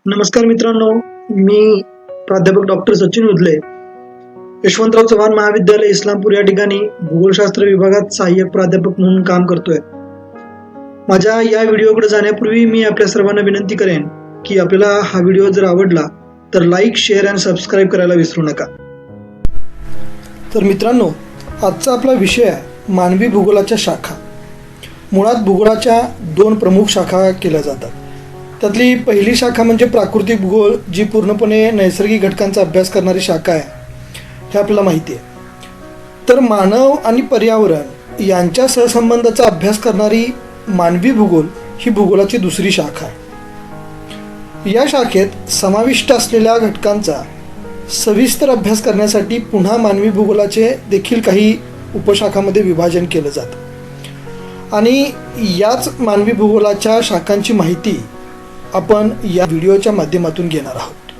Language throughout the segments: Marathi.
नमस्कार मित्रांनो, मी प्राध्यापक डॉक्टर सचिन उदले, यशवंतराव चव्हाण महाविद्यालय इस्लामपूर या ठिकाणी भूगोलशास्त्र विभागात सहाय्यक प्राध्यापक म्हणून काम करतोय. माझ्या या व्हिडिओकडे जाण्यापूर्वी मी आपल्या सर्वांना विनंती करेन की आपल्याला हा व्हिडिओ जर आवडला तर लाईक, शेअर आणि सबस्क्राईब करायला विसरू नका. तर मित्रांनो, आजचा आपला विषय आहे मानवी भूगोलाच्या शाखा. मुळात भूगोलाच्या दोन प्रमुख शाखा केल्या जातात. त्यातली पहिली शाखा म्हणजे प्राकृतिक भूगोल, जी पूर्णपणे नैसर्गिक घटकांचा अभ्यास करणारी शाखा आहे, हे आपल्याला माहिती आहे. तर मानव आणि पर्यावरण यांच्या सहसंबंधाचा अभ्यास करणारी मानवी भूगोल ही भूगोलाची दुसरी शाखा आहे. या शाखेत समाविष्ट असलेल्या घटकांचा सविस्तर अभ्यास करण्यासाठी पुन्हा मानवी भूगोलाचे देखील काही उपशाखांमध्ये विभाजन केलं जातं आणि याच मानवी भूगोलाच्या शाखांची माहिती आपण या व्हिडिओच्या माध्यमातून घेणार आहोत.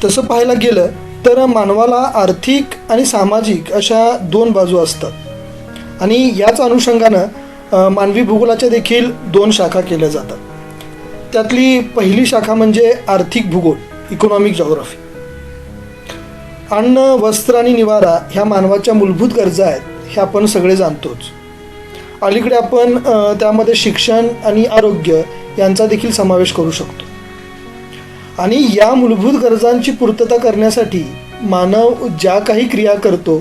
तसं पाहायला गेलं तर मानवाला आर्थिक आणि सामाजिक अशा दोन बाजू असतात आणि याच अनुषंगानं मानवी भूगोलाच्या देखील दोन शाखा केल्या जातात. त्यातली पहिली शाखा म्हणजे आर्थिक भूगोल, इकॉनॉमिक जॉग्राफी. अन्न, वस्त्र आणि निवारा ह्या मानवाच्या मूलभूत गरजा आहेत, हे आपण सगळे जाणतोच. अलीकडे आपण त्यामध्ये शिक्षण आणि आरोग्य यांचा देखील समावेश करू शकतो. आणि या मूलभूत गरजांची पूर्तता करण्यासाठी मानव ज्या काही क्रिया करतो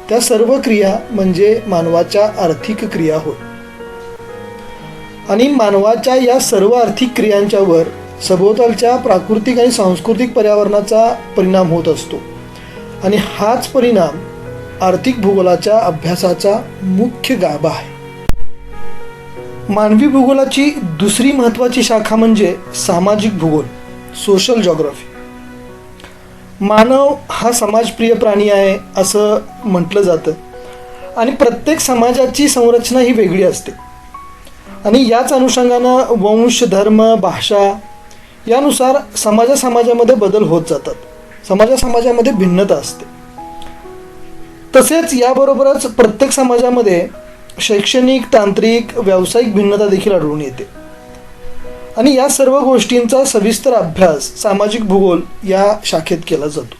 त्या सर्व क्रिया म्हणजे मानवाच्या आर्थिक क्रिया होत. आणि मानवाच्या या सर्व आर्थिक क्रियांच्यावर सभोवतालच्या प्राकृतिक आणि सांस्कृतिक पर्यावरणाचा परिणाम होत असतो. आणि हाच परिणाम आर्थिक भूगोलाच्या अभ्यासाचा मुख्य गाभा आहे. मानवी भूगोलाची दुसरी महत्त्वाची शाखा म्हणजे सामाजिक भूगोल, सोशल जॉग्राफी. मानव हा समाजप्रिय प्राणी आहे असं म्हटलं जातं आणि प्रत्येक समाजाची संरचना ही वेगळी असते आणि याच अनुषंगानं वंश, धर्म, भाषा यानुसार समाजामध्ये बदल होत जातात. समाजामध्ये भिन्नता असते. तसेच याबरोबरच प्रत्येक समाजामध्ये शैक्षणिक, तांत्रिक, व्यावसायिक भिन्नता देखील आढळून येते आणि या सर्व गोष्टींचा सविस्तर अभ्यास सामाजिक भूगोल या शाखेत केला जातो.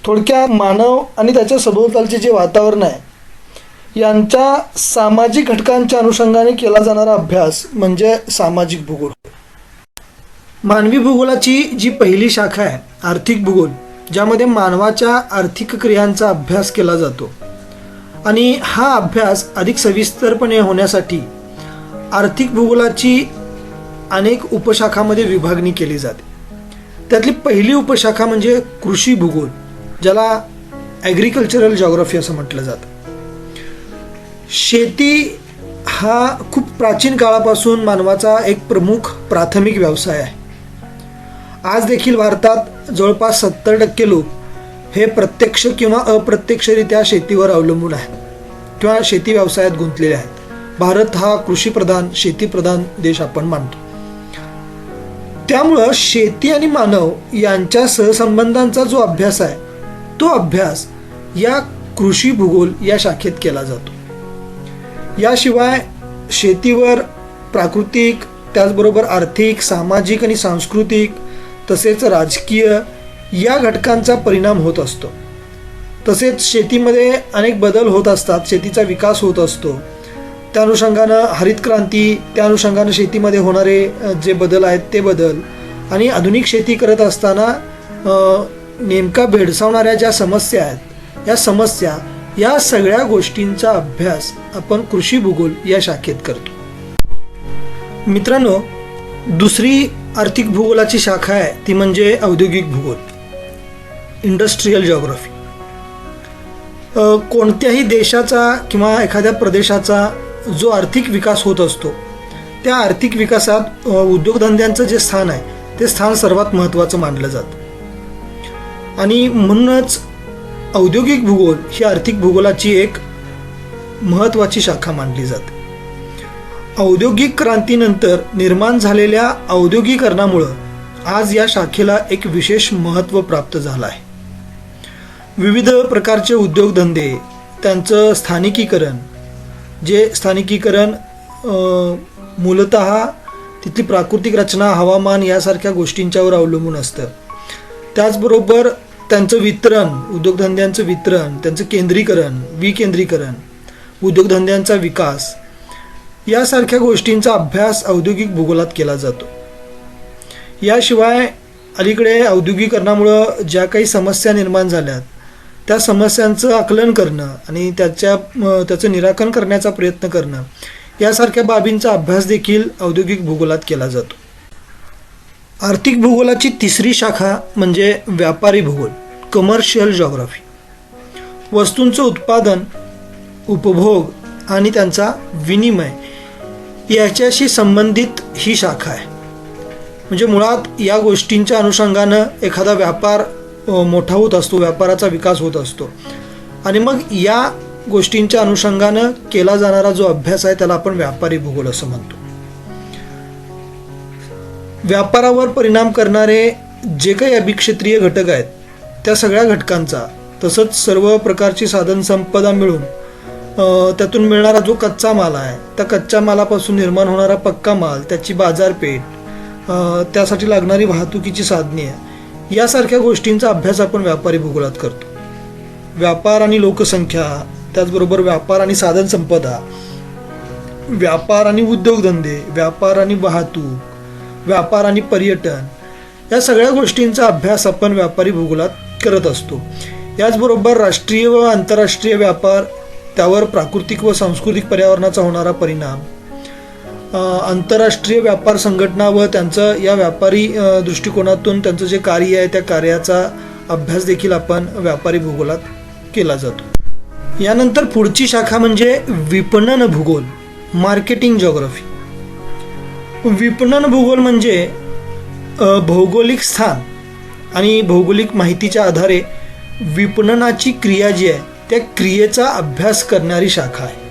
थोडक्यात मानव आणि त्याच्या सभोवतालचे जे वातावरण आहे यांच्या सामाजिक घटकांच्या अनुषंगाने केला जाणारा अभ्यास म्हणजे सामाजिक भूगोल. मानवी भूगोलाची जी पहिली शाखा आहे आर्थिक भूगोल, ज्यामध्ये मानवाच्या आर्थिक क्रियांचा अभ्यास केला जातो आणि हा अभ्यास अधिक सविस्तरपणे होण्यासाठी आर्थिक भूगोलाची अनेक उपशाखांमध्ये विभागणी केली जाते. त्यातली पहिली उपशाखा म्हणजे कृषी भूगोल, ज्याला ॲग्रिकल्चरल जॉग्राफी असं म्हटलं जातं. शेती हा खूप प्राचीन काळापासून मानवाचा एक प्रमुख प्राथमिक व्यवसाय आहे. आज देखील भारतात जवळपास 70% लोक हे प्रत्यक्ष किंवा अप्रत्यक्षरित्या शेतीवर अवलंबून आहेत किंवा शेती व्यवसायात गुंतलेले आहेत. भारत हा कृषीप्रधान, शेतीप्रधान देश आपण मानतो. त्यामुळं शेती आणि मानव यांच्या सहसंबंधांचा जो अभ्यास आहे तो अभ्यास या कृषी भूगोल या शाखेत केला जातो. याशिवाय शेतीवर प्राकृतिक, त्याचबरोबर आर्थिक, सामाजिक आणि सांस्कृतिक तसेच राजकीय या घटकांचा परिणाम होत असतो. तसेच शेतीमध्ये अनेक बदल होत असतात, शेतीचा विकास होत असतो. त्या अनुषंगानं हरित क्रांती, त्या अनुषंगानं शेतीमध्ये होणारे जे बदल आहेत ते बदल आणि आधुनिक शेती करत असताना नेमका भेडसावणाऱ्या ज्या समस्या आहेत या समस्या या सगळ्या गोष्टींचा अभ्यास आपण कृषी भूगोल या शाखेत करतो. मित्रांनो, दुसरी आर्थिक भूगोलाची शाखा आहे ती म्हणजे औद्योगिक भूगोल, इंडस्ट्रियल जॉग्राफी. कोणत्याही देशाचा किंवा एखाद्या प्रदेशाचा जो आर्थिक विकास होत असतो त्या आर्थिक विकासात उद्योगधंद्यांचं जे स्थान आहे ते स्थान सर्वात महत्त्वाचं मानलं जातं आणि म्हणूनच औद्योगिक भूगोल ही आर्थिक भूगोलाची एक महत्त्वाची शाखा मानली जाते. औद्योगिक क्रांतीनंतर निर्माण झालेल्या औद्योगिकरणामुळं आज या शाखेला एक विशेष महत्त्व प्राप्त झालं आहे. विविध प्रकारचे उद्योगधंदे, त्यांचं स्थानिकीकरण, जे स्थानिकीकरण मूलतः तिथली प्राकृतिक रचना, हवामान यासारख्या गोष्टींच्यावर अवलंबून असतं. त्याचबरोबर त्यांचं वितरण, उद्योगधंद्यांचं वितरण, त्यांचं केंद्रीकरण, विकेंद्रीकरण, उद्योगधंद्यांचा विकास यासारख्या गोष्टींचा अभ्यास औद्योगिक भूगोलात केला जातो. याशिवाय अलीकडे औद्योगिकरणामुळं ज्या काही समस्या निर्माण झाल्यात त्या समस्यांचं आकलन करणं आणि त्याचं निराकरण करण्याचा प्रयत्न करणं यासारख्या बाबींचा अभ्यास देखील औद्योगिक भूगोलात केला जातो. आर्थिक भूगोलाची तिसरी शाखा म्हणजे व्यापारी भूगोल, कमर्शियल जॉग्राफी. वस्तूंचं उत्पादन, उपभोग आणि त्यांचा विनिमय याच्याशी संबंधित ही शाखा आहे. म्हणजे मुळात या गोष्टींच्या अनुषंगानं एखादा व्यापार मोठा होत असतो, व्यापाराचा विकास होत असतो आणि मग या गोष्टींच्या अनुषंगानं केला जाणारा जो अभ्यास आहे त्याला आपण व्यापारी भूगोल असं म्हणतो. व्यापारावर परिणाम करणारे जे काही अभिक्षेत्रीय घटक आहेत त्या सगळ्या घटकांचा, तसंच सर्व प्रकारची साधनसंपदा मिळून त्यातून मिळणारा जो कच्चा माल आहे, त्या कच्च्या मालापासून निर्माण होणारा पक्का माल, त्याची बाजारपेठ, त्यासाठी लागणारी वाहतुकीची साधने यासारख्या गोष्टींचा अभ्यास आपण व्यापारी भूगोलात करतो. व्यापार आणि लोकसंख्या, त्याचबरोबर व्यापार आणि साधनसंपदा, व्यापार आणि उद्योगधंदे, व्यापार आणि वाहतूक, व्यापार आणि पर्यटन या सगळ्या गोष्टींचा अभ्यास आपण व्यापारी भूगोलात करत असतो. याचबरोबर राष्ट्रीय व आंतरराष्ट्रीय व्यापार, त्यावर प्राकृतिक व सांस्कृतिक पर्यावरणाचा होणारा परिणाम, आंतरराष्ट्रीय व्यापार संघटना व त्यांचं या व्यापारी दृष्टिकोनातून त्यांचं जे कार्य आहे त्या कार्याचा अभ्यास देखील आपण व्यापारी भूगोलात केला जातो. यानंतर पुढची शाखा म्हणजे विपणन भूगोल, मार्केटिंग जॉग्राफी. विपणन भूगोल म्हणजे भौगोलिक स्थान आणि भौगोलिक माहितीच्या आधारे विपणनाची क्रिया जी आहे त्या क्रियेचा अभ्यास करणारी शाखा आहे.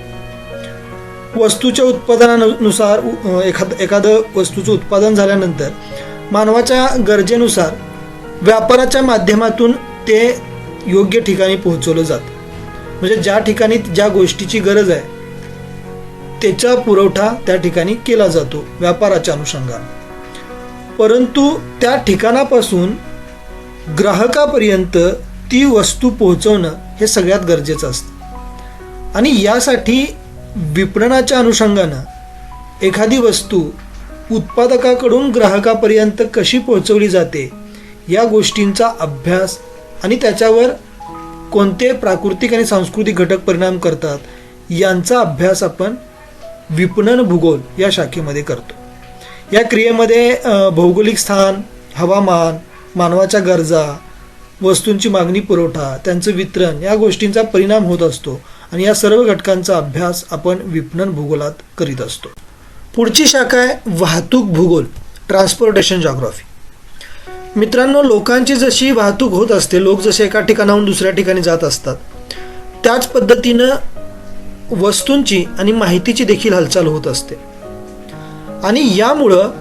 वस्तूच्या उत्पादनानुसार एखादं वस्तूचं उत्पादन झाल्यानंतर मानवाच्या गरजेनुसार व्यापाराच्या माध्यमातून ते योग्य ठिकाणी पोहोचवलं जातं. म्हणजे ज्या ठिकाणी ज्या गोष्टीची गरज आहे त्याचा पुरवठा त्या ठिकाणी केला जातो व्यापाराच्या अनुषंगाने. परंतु त्या ठिकाणापासून ग्राहकापर्यंत ती वस्तू पोहोचवणं हे सगळ्यात गरजेचं असतं आणि यासाठी विपणनाच्या अनुषंगानं एखादी वस्तू उत्पादकाकडून ग्राहकापर्यंत कशी पोहोचवली जाते या गोष्टींचा अभ्यास आणि त्याच्यावर कोणते प्राकृतिक आणि सांस्कृतिक घटक परिणाम करतात यांचा अभ्यास आपण विपणन भूगोल या शाखेमध्ये करतो. या क्रियेमध्ये भौगोलिक स्थान, हवामान, मानवाच्या गरजा, वस्तूंची मागणी पुरवठा, त्यांचं वितरण या गोष्टींचा परिणाम होत असतो आणि या सर्व घटकांचा अभ्यास आपण विपणन भूगोलात करीत असतो. पुढची शाखा आहे वाहतूक भूगोल, ट्रान्सपोर्टेशन जॉग्राफी. मित्रांनो, लोकांची जशी वाहतूक होत असते, लोक जसे एका ठिकाणाहून दुसऱ्या ठिकाणी जात असतात, त्याच पद्धतीनं वस्तूंची आणि माहितीची देखील हालचाल होत असते आणि यामुळं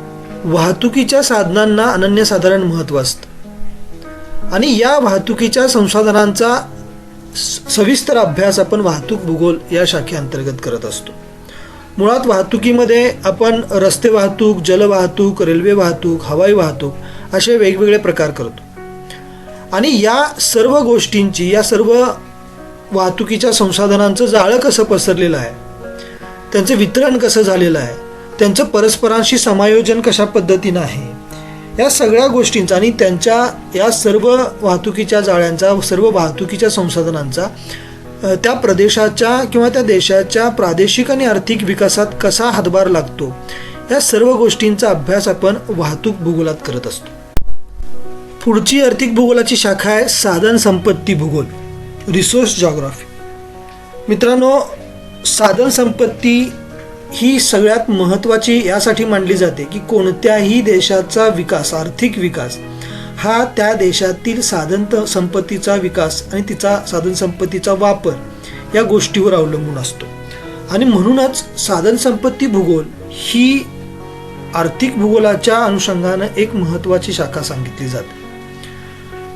वाहतुकीच्या साधनांना अनन्यसाधारण महत्त्व असतं आणि या वाहतुकीच्या संसाधनांचा सविस्तर अभ्यास आपण वाहतूक भूगोल या शाखेअंतर्गत करत असतो. मुळात वाहतुकीमध्ये आपण रस्ते वाहतूक, जलवाहतूक, रेल्वे वाहतूक, हवाई वाहतूक असे वेगवेगळे प्रकार करतो आणि या सर्व गोष्टींची, या सर्व वाहतुकीच्या संसाधनांचं जाळं कसं पसरलेलं आहे, त्यांचं वितरण कसं झालेलं आहे, त्यांचं परस्परांशी समायोजन कशा पद्धतीनं आहे, या सगळ्या गोष्टींचा आणि त्यांच्या या सर्व वाहतुकीच्या जाळ्यांचा, सर्व वाहतुकीच्या संसाधनांचा त्या प्रदेशाच्या किंवा त्या देशाच्या प्रादेशिक आणि आर्थिक विकासात कसा हातभार लागतो या सर्व गोष्टींचा अभ्यास आपण वाहतूक भूगोलात करत असतो. पुढची आर्थिक भूगोलाची शाखा आहे साधन संपत्ती भूगोल, रिसोर्स जॉग्राफी. मित्रांनो, साधन संपत्ती ही सगळ्यात महत्त्वाची यासाठी मानली जाते की कोणत्याही देशाचा विकास, आर्थिक विकास हा त्या देशातील साधन संपत्तीचा विकास आणि तिचा साधन संपत्तीचा वापर या गोष्टीवर अवलंबून असतो आणि म्हणूनच साधन संपत्ती भूगोल ही आर्थिक भूगोलाच्या अनुषंगानं एक महत्त्वाची शाखा सांगितली जाते.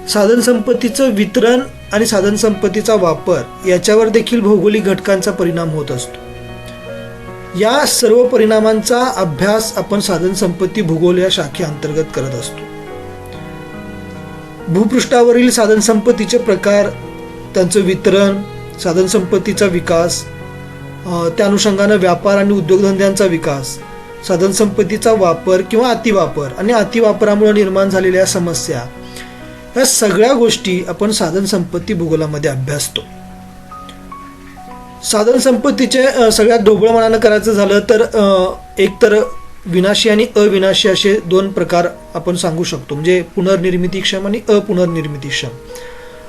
साधन संपत्तीचं वितरण आणि साधन संपत्तीचा वापर याच्यावर देखील भौगोलिक घटकांचा परिणाम होत असतो. या सर्व परिणामांचा अभ्यास आपण साधन संपत्ती भूगोल या शाखेअंतर्गत करत असतो. भूपृष्ठावरील साधन संपत्तीचे प्रकार, त्यांचं वितरण, साधन संपत्तीचा विकास, त्या अनुषंगानं व्यापार आणि उद्योगधंद्यांचा विकास, साधन संपत्तीचा वापर किंवा अतिवापर आणि अतिवापरामुळे निर्माण झालेल्या समस्या, या सगळ्या गोष्टी आपण साधन संपत्ती भूगोलामध्ये अभ्यासतो. साधन संपत्तीचे सगळ्यात ढोबळ मनानं करायचं झालं तर एकतर विनाशी आणि अविनाशी असे दोन प्रकार आपण सांगू शकतो, म्हणजे पुनर्निर्मितीक्षम आणि अपुनर्निर्मितीक्षम.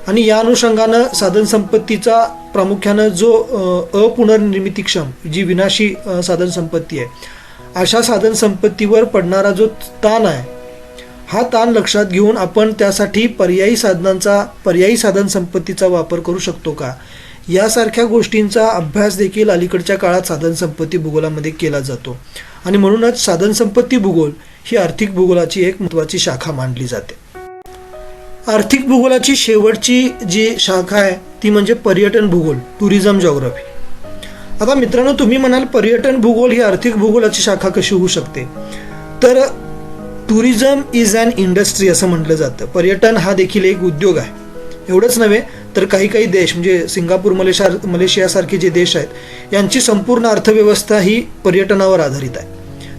आणि या अनुषंगानं साधन संपत्तीचा प्रामुख्यानं जो अपुनर्निर्मितीक्षम, जी विनाशी साधन संपत्ती आहे, अशा साधन संपत्तीवर पडणारा जो ताण आहे, हा ताण लक्षात घेऊन आपण त्यासाठी पर्यायी साधन संपत्तीचा वापर करू शकतो का, यासारख्या गोष्टींचा अभ्यास देखील अलीकडच्या काळात साधन संपत्ती भूगोलामध्ये केला जातो. आणि म्हणूनच साधन संपत्ती भूगोल ही आर्थिक भूगोलाची एक महत्त्वाची शाखा मानली जाते. आर्थिक भूगोलाची शेवटची जी शाखा आहे ती म्हणजे पर्यटन भूगोल, टुरिझम जॉग्राफी. आता मित्रांनो, तुम्ही म्हणाल पर्यटन भूगोल ही आर्थिक भूगोलाची शाखा कशी होऊ शकते, तर टुरिझम इज अन इंडस्ट्री असं म्हटलं जातं. पर्यटन हा देखील एक उद्योग आहे. एवढंच नव्हे तर काही देश म्हणजे सिंगापूर, मलेशियासारखे जे देश आहेत यांची संपूर्ण अर्थव्यवस्था ही पर्यटनावर आधारित आहे.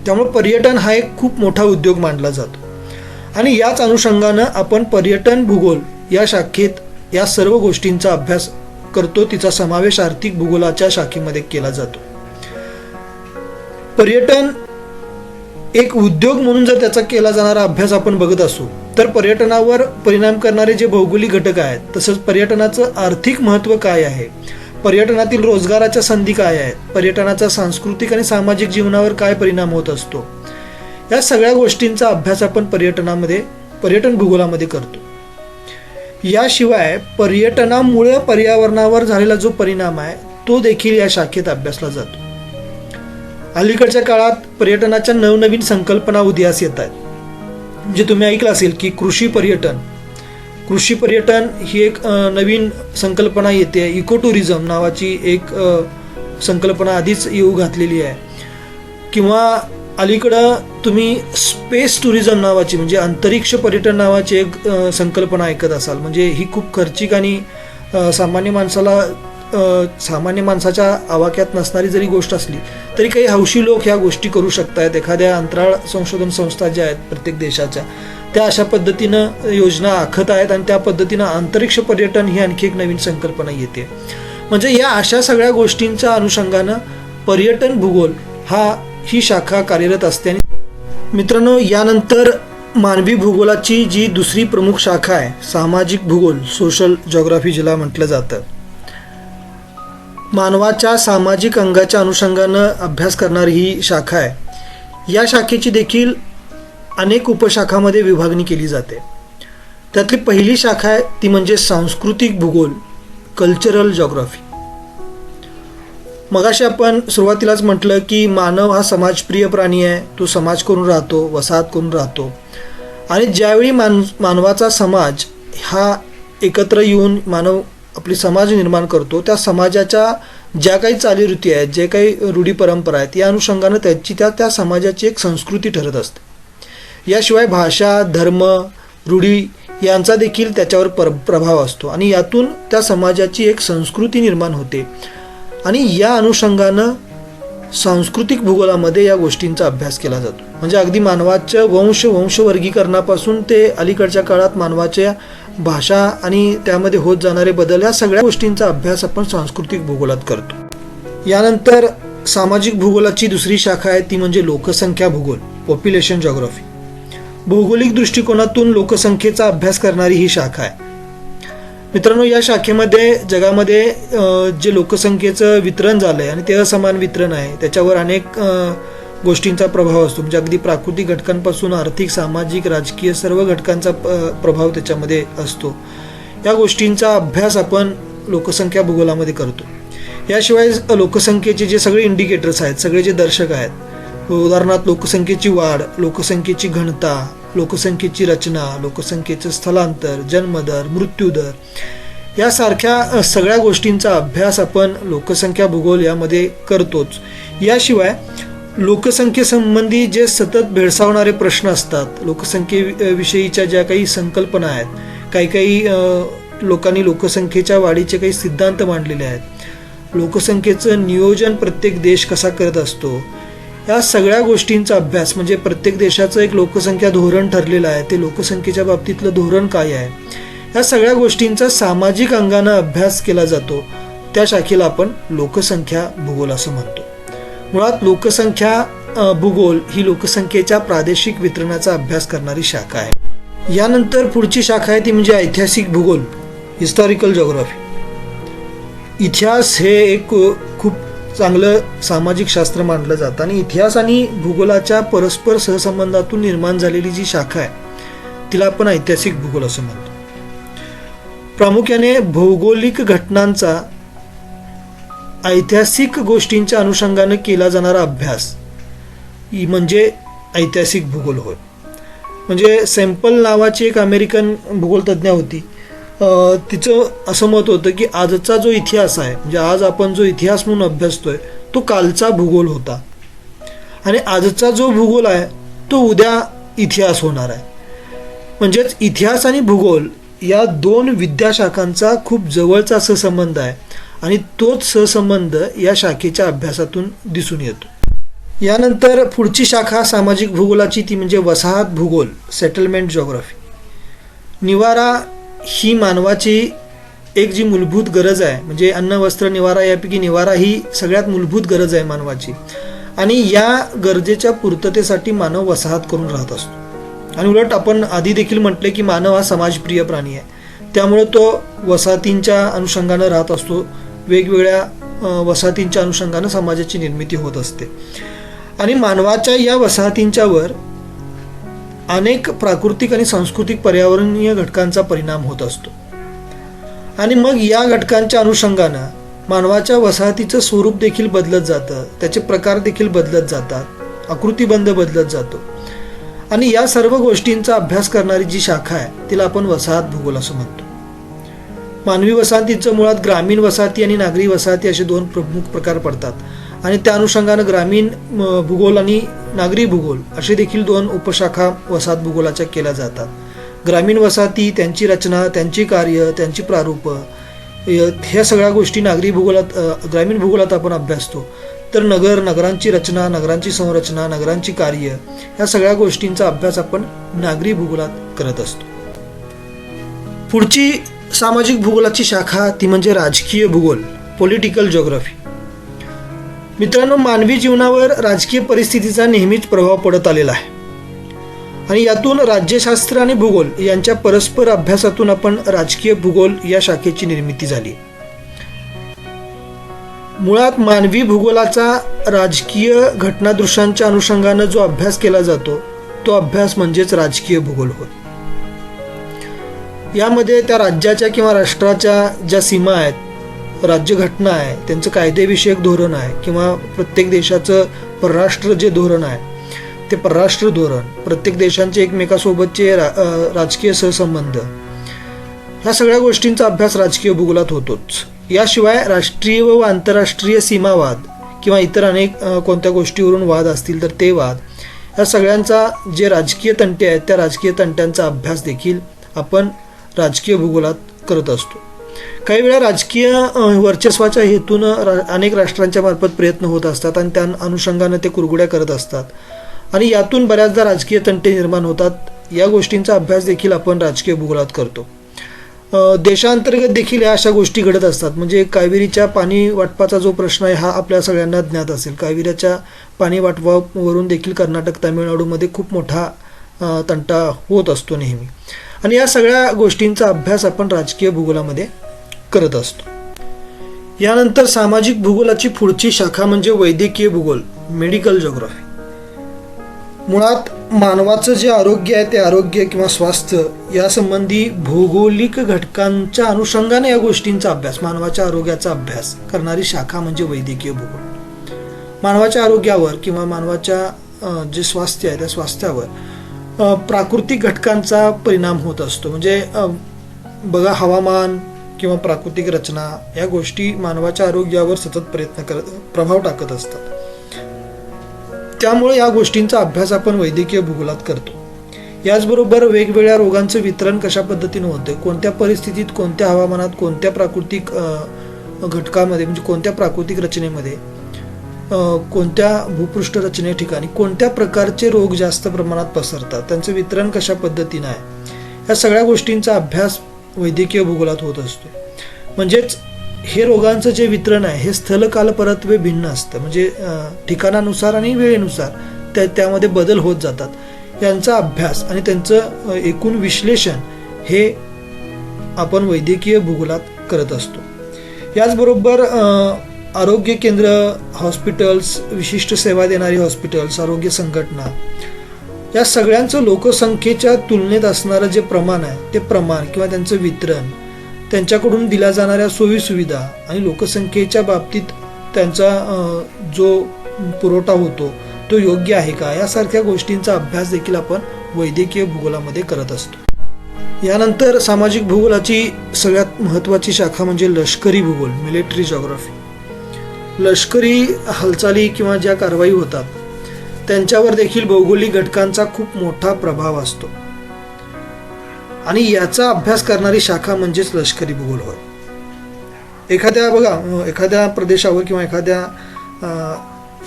त्यामुळे पर्यटन हा एक खूप मोठा उद्योग मानला जातो. आणि याच अनुषंगानं आपण पर्यटन भूगोल या शाखेत या सर्व गोष्टींचा अभ्यास करतो. तिचा समावेश आर्थिक भूगोलाच्या शाखेमध्ये केला जातो. पर्यटन एक उद्योग म्हणून जर त्याचा केला जाणारा अभ्यास आपण बघत असू तर पर्यटनावर परिणाम करणारे जे भौगोलिक घटक आहेत, तसंच पर्यटनाचं आर्थिक महत्त्व काय आहे, पर्यटनातील रोजगाराच्या संधी काय आहेत, पर्यटनाचा सांस्कृतिक आणि सामाजिक जीवनावर काय परिणाम होत असतो, या सगळ्या गोष्टींचा अभ्यास आपण पर्यटन भूगोलामध्ये करतो. याशिवाय पर्यटनामुळे पर्यावरणावर झालेला जो परिणाम आहे तो देखील या शाखेत अभ्यासला जातो. अलीकडच्या काळात पर्यटनाच्या नवनवीन संकल्पना उदयास येत आहेत. म्हणजे तुम्ही ऐकलं असेल की कृषी पर्यटन ही एक नवीन संकल्पना येते. इको टुरिझम नावाची एक संकल्पना आधीच येऊ घातलेली आहे. किंवा अलीकडं तुम्ही स्पेस टुरिझम नावाची म्हणजे अंतरिक्ष पर्यटन नावाची एक संकल्पना ऐकत असाल. म्हणजे ही खूप खर्चिक आणि सामान्य माणसाच्या आवाक्यात नसणारी जरी गोष्ट असली तरी काही हौशी लोक ह्या गोष्टी करू शकतात. एखाद्या अंतराळ संशोधन संस्था ज्या आहेत प्रत्येक देशाच्या, त्या अशा पद्धतीनं योजना आखत आहेत आणि त्या पद्धतीनं अंतरिक्ष पर्यटन ही आणखी एक नवीन संकल्पना येते. म्हणजे या अशा सगळ्या गोष्टींच्या अनुषंगानं पर्यटन भूगोल ही शाखा कार्यरत असते. मित्रांनो, यानंतर मानवी भूगोलाची जी दुसरी प्रमुख शाखा आहे, सामाजिक भूगोल, सोशल जॉग्राफी जिला म्हटलं जातं, मानवाच्या सामाजिक अंगाच्या अनुषंगानं अभ्यास करणारी ही शाखा आहे. या शाखेची देखील अनेक उपशाखामध्ये विभागणी केली जाते. त्यातली पहिली शाखा आहे ती म्हणजे सांस्कृतिक भूगोल, कल्चरल जॉग्राफी. मगाशी आपण सुरुवातीलाच म्हटलं की मानव हा समाजप्रिय प्राणी आहे. तो समाज करून राहतो, वसाहत करून राहतो. आणि ज्यावेळी मानवाचा समाज हा एकत्र येऊन मानव आपली समाज निर्माण करतो, त्या समाजाच्या ज्या काही चालीरीती आहेत, जे काही रूढी परंपरा आहेत, या अनुषंगानं त्या समाजाची एक संस्कृती ठरत असते. याशिवाय भाषा, धर्म, रूढी यांचा देखील त्याच्यावर प्रभाव असतो आणि यातून त्या समाजाची एक संस्कृती निर्माण होते. आणि या अनुषंगानं सांस्कृतिक भूगोलामध्ये या गोष्टींचा अभ्यास केला जातो. म्हणजे अगदी मानवाच्या वंशवर्गीकरणापासून ते अलीकडच्या काळात मानवाच्या भाषा आणि त्यामध्ये होत जाणारे बदल, या सगळ्या गोष्टींचा अभ्यास आपण सांस्कृतिक भूगोलात करतो. यानंतर सामाजिक भूगोलाची दुसरी शाखा आहे ती म्हणजे लोकसंख्या भूगोल, पॉप्युलेशन जॉग्राफी. भौगोलिक दृष्टिकोनातून लोकसंख्येचा अभ्यास करणारी ही शाखा आहे. मित्रांनो, या शाखेमध्ये जगामध्ये जे लोकसंख्येचं वितरण झालं आहे आणि ते असमान वितरण आहे, त्याच्यावर अनेक गोष्टींचा प्रभाव असतो. म्हणजे अगदी प्राकृतिक घटकांपासून आर्थिक, सामाजिक, राजकीय सर्व घटकांचा प्रभाव त्याच्यामध्ये असतो. या गोष्टींचा अभ्यास आपण लोकसंख्या भूगोलामध्ये करतो. याशिवाय लोकसंख्येचे जे सगळे इंडिकेटर्स आहेत, सगळे जे दर्शक आहेत, उदाहरणार्थ लोकसंख्येची वाढ, लोकसंख्येची घनता, लोकसंख्येची रचना, लोकसंख्येचं स्थलांतर, जन्मदर, मृत्यूदर, यासारख्या सगळ्या गोष्टींचा अभ्यास आपण लोकसंख्या भूगोल यामध्ये करतोच. याशिवाय लोकसंख्येसंबंधी जे सतत भेडसावणारे प्रश्न असतात, लोकसंख्येविषयीच्या ज्या काही संकल्पना आहेत, काही लोकांनी लोकसंख्येच्या वाढीचे काही सिद्धांत मांडलेले आहेत, लोकसंख्येचं नियोजन प्रत्येक देश कसा करत असतो, या सगळ्या गोष्टींचा अभ्यास म्हणजे प्रत्येक देशाचं एक लोकसंख्या धोरण ठरलेलं आहे, ते लोकसंख्येच्या बाबतीतलं धोरण काय आहे, या सगळ्या गोष्टींचा सामाजिक अंगानं अभ्यास केला जातो. त्या शाखेला आपण लोकसंख्या भूगोल असं म्हणतो. मुळात लोकसंख्या भूगोल ही लोकसंख्येच्या प्रादेशिक वितरणाचा अभ्यास करणारी शाखा आहे. यानंतर पुढची शाखा आहे ती म्हणजे ऐतिहासिक भूगोल, हिस्टॉरिकल जिओग्राफी. इतिहास हे एक खूप चांगलं सामाजिक शास्त्र मानलं जातं आणि इतिहास आणि भूगोलाच्या परस्पर सहसंबंधातून निर्माण झालेली जी शाखा आहे तिला आपण ऐतिहासिक भूगोल असं म्हणतो. प्रामुख्याने भौगोलिक घटनांचा ऐतिहासिक गोष्टींच्या अनुषंगाने केला जाणारा अभ्यास म्हणजे ऐतिहासिक भूगोल होय. म्हणजे सॅम्पल नावाची एक अमेरिकन भूगोलतज्ञ होती. तिचं असं मत होतं की आजचा जो इतिहास आहे, म्हणजे आज आपण जो इतिहास म्हणून अभ्यासतोय तो कालचा भूगोल होता आणि आजचा जो भूगोल आहे तो उद्या इतिहास होणार आहे. म्हणजेच इतिहास आणि भूगोल या दोन विद्याशाखांचा खूप जवळचा सहसंबंध आहे आणि तोच सहसंबंध या शाखेच्या अभ्यासातून दिसून येतो. यानंतर पुढची शाखा सामाजिक भूगोलाची ती म्हणजे वसाहत भूगोल, सेटलमेंट जिओग्राफी. निवारा ही मानवाची एक जी मूलभूत गरज आहे, म्हणजे अन्न वस्त्र निवारा यापैकी निवारा ही सगळ्यात मूलभूत गरज आहे मानवाची आणि या गरजेच्या पूर्ततेसाठी मानव वसाहत करून राहत असतो. आणि उलट आपण आधी देखील म्हटले की मानव हा समाजप्रिय प्राणी आहे, त्यामुळे तो वसाहतींच्या अनुषंगानं राहत असतो. वेगवेगळ्या वसाहतींच्या अनुषंगानं समाजाची निर्मिती होत असते आणि मानवाच्या या वसाहतींच्यावर अनेक प्राकृतिक आणि सांस्कृतिक पर्यावरणीय घटकांचा परिणाम होत असतो आणि मग या घटकांच्या अनुषंगानं मानवाच्या वसाहतीचं स्वरूप देखील बदलत जातं, त्याचे प्रकार देखील बदलत जातात, आकृतिबंध बदलत जातो आणि या सर्व गोष्टींचा अभ्यास करणारी जी शाखा आहे तिला आपण वसाहत भूगोल असं म्हणतो. मानवी वसाहतीचं मुळात ग्रामीण वसाहती आणि नागरी वसाहती असे दोन प्रमुख प्रकार पडतात आणि त्या अनुषंगानं ग्रामीण भूगोल आणि नागरी भूगोल असे देखील दोन उपशाखा वसाहत भूगोलाच्या केल्या जातात. ग्रामीण वसाहती, त्यांची रचना, त्यांची कार्य, त्यांची प्रारूप, ह्या सगळ्या गोष्टी ग्रामीण भूगोलात आपण अभ्यासतो. तर नगरांची रचना, नगरांची संरचना, नगरांची कार्य ह्या सगळ्या गोष्टींचा अभ्यास आपण नागरी भूगोलात करत असतो. पुढची सामाजिक भूगोलाची शाखा ती म्हणजे राजकीय भूगोल, पॉलिटिकल जिओग्राफी. मित्रांनो, मानवी जीवनावर राजकीय परिस्थितीचा नेहमीच प्रभाव पडत आलेला आहे आणि यातून राज्यशास्त्र आणि भूगोल यांच्या परस्पर अभ्यासातून आपण राजकीय भूगोल या शाखेची निर्मिती झाली. मुळात मानवी भूगोलाचा राजकीय घटनादृश्यांच्या अनुषंगानं जो अभ्यास केला जातो तो अभ्यास म्हणजेच राजकीय भूगोल होय. यामध्ये त्या राज्याच्या किंवा राष्ट्राच्या ज्या सीमा आहेत, राज्यघटना आहे, त्यांचं कायदेविषयक धोरण आहे किंवा प्रत्येक देशाचं परराष्ट्र जे धोरण आहे ते परराष्ट्र धोरण, प्रत्येक देशांचे एकमेकासोबतचे राजकीय सहसंबंध, ह्या सगळ्या गोष्टींचा अभ्यास राजकीय भूगोलात होतोच. याशिवाय राष्ट्रीय व आंतरराष्ट्रीय सीमावाद किंवा इतर अनेक कोणत्या गोष्टीवरून वाद असतील तर ते वाद, ह्या सगळ्यांचा जे राजकीय तंटे आहेत त्या राजकीय तंट्यांचा अभ्यास देखील आपण राजकीय भूगोलात करत असतो. काही वेळा राजकीय वर्चस्वाच्या हेतून अनेक राष्ट्रांच्या मार्फत प्रयत्न होत असतात आणि त्या अनुषंगानं ते कुरघोड्या करत असतात आणि यातून बऱ्याचदा राजकीय तंटे निर्माण होतात. या गोष्टींचा अभ्यास देखील आपण राजकीय भूगोलात करतो. देशांतर्गत देखील या अशा गोष्टी घडत असतात. म्हणजे कावेरीच्या पाणी वाटपाचा जो प्रश्न आहे हा आपल्या सगळ्यांना ज्ञात असेल. कावेरीच्या पाणी वाटपावरून देखील कर्नाटक, तामिळनाडूमध्ये खूप मोठा तंटा होत असतो नेहमी आणि या सगळ्या गोष्टींचा अभ्यास आपण राजकीय भूगोलामध्ये करत असतो. यानंतर सामाजिक भूगोलाची पुढची शाखा म्हणजे वैद्यकीय भूगोल, मेडिकल जिओग्राफी. मुळात मानवाचं जे आरोग्य आहे ते आरोग्य किंवा स्वास्थ्य यासंबंधी भौगोलिक घटकांच्या अनुषंगाने या गोष्टींचा अभ्यास, मानवाच्या आरोग्याचा अभ्यास करणारी शाखा म्हणजे वैद्यकीय भूगोल. मानवाच्या आरोग्यावर किंवा मानवाच्या जे स्वास्थ्य आहे त्या स्वास्थ्यावर प्राकृतिक घटकांचा परिणाम होत असतो. म्हणजे बघा, हवामान, किंवा प्राकृतिक रचना या गोष्टी मानवाच्या आरोग्यावर सतत प्रभाव टाकत असतात. त्यामुळे या गोष्टींचा अभ्यास आपण वैद्यकीय भूगोलात करतो. याचबरोबर वेगवेगळ्या रोगांचं वितरण कशा पद्धतीने होतं, कोणत्या परिस्थितीत, कोणत्या हवामानात, कोणत्या प्राकृतिक घटकामध्ये म्हणजे कोणत्या प्राकृतिक रचनेमध्ये, कोणत्या भूपृष्ठ रचने ठिकाणी कोणत्या प्रकारचे रोग जास्त प्रमाणात पसरतात, त्यांचं वितरण कशा पद्धतीनं आहे, या सगळ्या गोष्टींचा अभ्यास वैद्यकीय भूगोलात होत असतो. म्हणजेच हे रोगांचं जे वितरण आहे हे स्थलकाल परत्वे भिन्न असतं. म्हणजे ठिकाणानुसार आणि वेळेनुसार त्यामध्ये बदल होत जातात. यांचा अभ्यास आणि त्यांचं एकूण विश्लेषण हे आपण वैद्यकीय भूगोलात करत असतो. याचबरोबर आरोग्य केंद्र, हॉस्पिटल्स, विशिष्ट सेवा देणारी हॉस्पिटल्स, आरोग्य संघटना या सगळ्यांचं लोकसंख्येच्या तुलनेत असणारं जे प्रमाण आहे ते प्रमाण किंवा त्यांचं वितरण, त्यांच्याकडून दिल्या जाणाऱ्या सोयीसुविधा आणि लोकसंख्येच्या बाबतीत त्यांचा जो पुरवठा होतो तो योग्य आहे का, यासारख्या गोष्टींचा अभ्यास देखील आपण वैद्यकीय भूगोलामध्ये करत असतो. यानंतर सामाजिक भूगोलाची सगळ्यात महत्त्वाची शाखा म्हणजे लष्करी भूगोल, मिलिटरी जॉग्राफी. लष्करी हालचाली किंवा ज्या कारवाई होतात त्यांच्यावर देखील भौगोलिक घटकांचा खूप मोठा प्रभाव असतो आणि याचा अभ्यास करणारी शाखा म्हणजेच लष्करी भूगोल होय. एखाद्या प्रदेशावर किंवा एखाद्या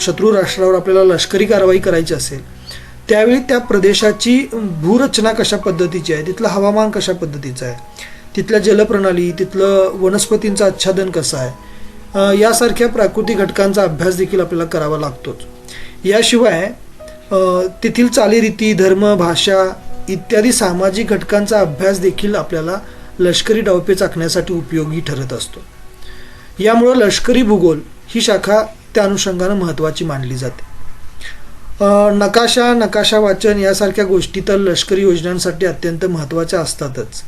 शत्रू राष्ट्रावर आपल्याला लष्करी कारवाई करायची असेल त्यावेळी त्या प्रदेशाची भूरचना कशा पद्धतीची आहे, तिथलं हवामान कशा पद्धतीचं आहे, तिथल्या जलप्रणाली, तिथलं वनस्पतींचं आच्छादन कसं आहे, यासारख्या प्राकृतिक घटकांचा अभ्यास देखील आपल्याला करावा लागतोच. याशिवाय तेथील चालीरीती, धर्म, भाषा इत्यादी सामाजिक घटकांचा अभ्यास देखील आपल्याला लष्करी डावपेच आखण्यासाठी उपयोगी ठरत असतो. यामुळं लष्करी भूगोल ही शाखा त्या अनुषंगानं महत्त्वाची मानली जाते. नकाशा वाचन यासारख्या गोष्टी तर लष्करी योजनांसाठी अत्यंत महत्त्वाच्या असतातच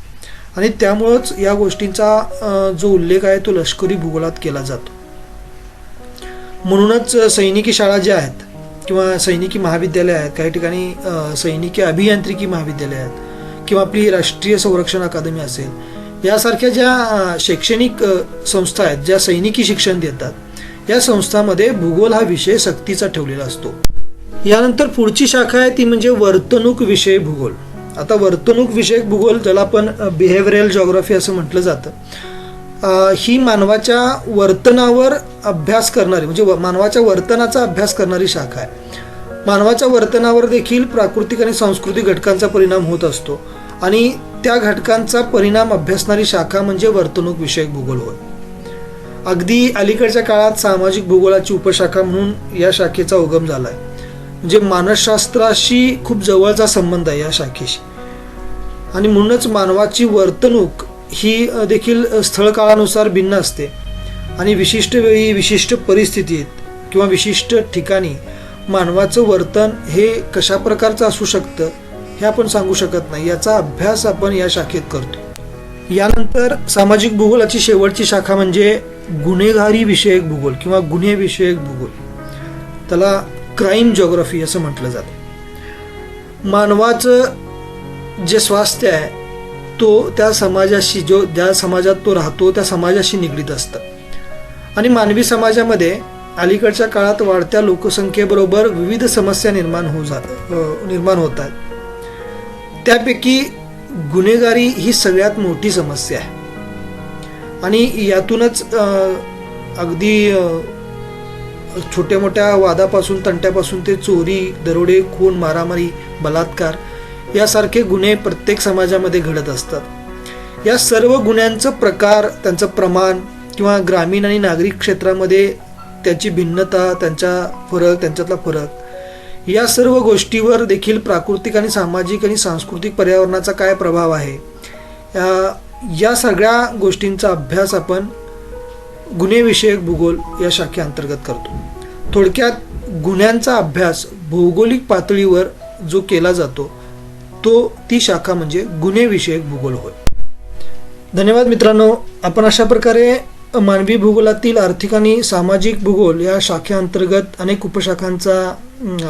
आणि त्यामुळंच या गोष्टींचा जो उल्लेख आहे तो लष्करी भूगोलात केला जातो. म्हणूनच सैनिकी शाळा ज्या आहेत किंवा सैनिकी महाविद्यालय आहेत, काही ठिकाणी सैनिकी अभियांत्रिकी महाविद्यालय आहेत किंवा आपली राष्ट्रीय संरक्षण अकादमी असेल, यासारख्या ज्या शैक्षणिक संस्था आहेत ज्या सैनिकी शिक्षण देतात, या संस्थांमध्ये भूगोल हा विषय सक्तीचा ठेवलेला असतो. यानंतर पुढची शाखा आहे ती म्हणजे वर्तणूक विषयक भूगोल. आता वर्तणूक विषयक भूगोल ज्याला आपण बिहेवियरल जॉग्राफी असं म्हटलं जातं, ही मानवाच्या वर्तनावर अभ्यास करणारी म्हणजे मानवाच्या वर्तनाचा अभ्यास करणारी शाखा आहे. मानवाच्या वर्तनावर देखील प्राकृतिक आणि सांस्कृतिक घटकांचा परिणाम होत असतो आणि त्या घटकांचा परिणाम अभ्यासणारी शाखा म्हणजे वर्तणूक विषयक भूगोल होय. अगदी अलीकडच्या काळात सामाजिक भूगोलाची उपशाखा म्हणून या शाखेचा उगम झाला आहे. म्हणजे मानसशास्त्राशी खूप जवळचा संबंध आहे या शाखेशी आणि म्हणूनच मानवाची वर्तणूक ही देखील स्थळकाळानुसार भिन्न असते आणि विशिष्ट वेळी, विशिष्ट परिस्थितीत किंवा विशिष्ट ठिकाणी मानवाचं वर्तन हे कशा प्रकारचं असू शकतं हे आपण सांगू शकत नाही. याचा अभ्यास आपण या शाखेत करतो. यानंतर सामाजिक भूगोलाची शेवटची शाखा म्हणजे गुन्हेगारी विषयक भूगोल किंवा गुन्हे विषयक भूगोल, त्याला क्राईम जॉग्राफी असं म्हटलं जातं. मानवाचं जे स्वास्थ्य आहे तो त्या समाजाशी, ज्या समाजात तो राहतो त्या समाजाशी निगडीत असतं आणि मानवी समाजामध्ये अलीकडच्या काळात वाढत्या लोकसंख्येबरोबर विविध समस्या निर्माण होत आहेत. त्यापैकी गुन्हेगारी ही सगळ्यात मोठी समस्या आहे आणि यातूनच अगदी छोट्या मोठ्या वादापासून, तंट्यापासून ते चोरी, दरोडे, खून, मारामारी, बलात्कार यासारखे गुन्हे प्रत्येक समाजामध्ये घडत असतात. या सर्व गुन्ह्यांचं प्रकार, त्यांचं प्रमाण किंवा ग्रामीण आणि नागरिक क्षेत्रामध्ये त्याची भिन्नता, त्यांच्यातला फरक या सर्व गोष्टीवर देखील प्राकृतिक आणि सामाजिक आणि सांस्कृतिक पर्यावरणाचा काय प्रभाव आहे, या सगळ्या गोष्टींचा अभ्यास आपण गुन्हेविषयक भूगोल या शाखेअंतर्गत करतो. थोडक्यात गुन्ह्यांचा अभ्यास भौगोलिक पातळीवर जो केला जातो ती शाखा म्हणजे गुन्हेविषयक भूगोल होय. धन्यवाद मित्रांनो. आपण अशा प्रकारे मानवी भूगोलातील आर्थिक आणि सामाजिक भूगोल या शाखेअंतर्गत अनेक उपशाखांचा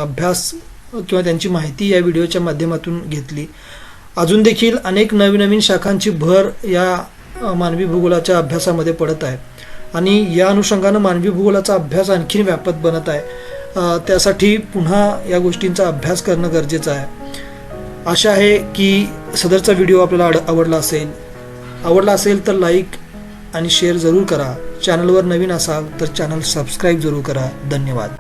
अभ्यास किंवा त्यांची माहिती या व्हिडिओच्या माध्यमातून घेतली. अजून देखील अनेक नवीन शाखांची भर या मानवी भूगोलाच्या अभ्यासामध्ये पडत आहे आणि या अनुषंगानं मानवी भूगोलाचा अभ्यास आणखी व्यापक बनत आहे. त्यासाठी पुन्हा या गोष्टींचा अभ्यास करणं गरजेचं आहे. आशा आहे की सदरचा व्हिडिओ आपल्याला आवडला असेल तर लाईक आणि शेअर जरूर करा. चॅनलवर नवीन असाल तर चॅनल सबस्क्राईब जरूर करा. धन्यवाद.